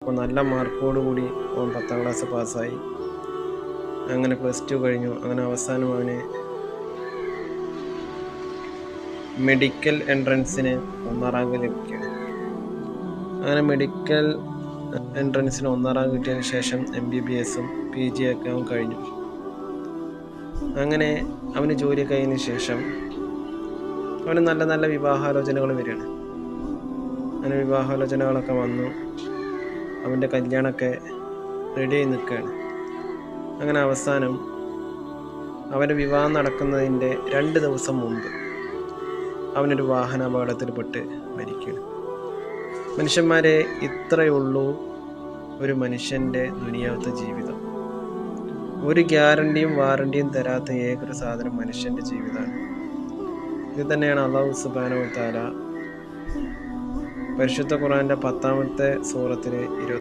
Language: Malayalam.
അപ്പോൾ നല്ല മാർക്കോട് കൂടി അവൻ 10ാം ക്ലാസ് പാസ്സായി. അങ്ങനെ +2 കഴിഞ്ഞു. അങ്ങനെ അവസാനം അവന് മെഡിക്കൽ എൻട്രൻസിന് 1ാം റാങ്ക് ലഭിക്കുകയാണ്. അങ്ങനെ മെഡിക്കൽ എൻട്രൻസിന് 1ാം റാങ്ക് കിട്ടിയതിന് ശേഷം MBBSഉം PG ഒക്കെ അവൻ കഴിഞ്ഞു. അങ്ങനെ അവന് ജോലി കഴിഞ്ഞതിന് ശേഷം അവന് നല്ല നല്ല വിവാഹാലോചനകൾ വരികയാണ്. അങ്ങനെ വിവാഹാലോചനകളൊക്കെ വന്നു. അവൻ്റെ കല്യാണമൊക്കെ റെഡിയായി നിൽക്കുകയാണ്. അങ്ങനെ അവസാനം അവൻ്റെ വിവാഹം നടക്കുന്നതിൻ്റെ 2 ദിവസം മുമ്പ് അവനൊരു വാഹനാപകടത്തിൽപ്പെട്ട് മരിക്കുകയാണ്. മനുഷ്യന്മാരെ, ഇത്രയേ ഉള്ളൂ ഒരു മനുഷ്യൻ്റെ ദുനിയാവത്തെ ജീവിതം. ഒരു ഗ്യാരണ്ടിയും വാറണ്ടിയും തരാത്ത ഏതൊരു സാധനം മനുഷ്യൻ്റെ ജീവിതമാണ്. ഇത് തന്നെയാണ് അല്ലാഹു സുബ്ഹാനഹു വ തആല പരിശുദ്ധ ഖുർആന്റെ 10ാമത്തെ സൂറത്തിലെ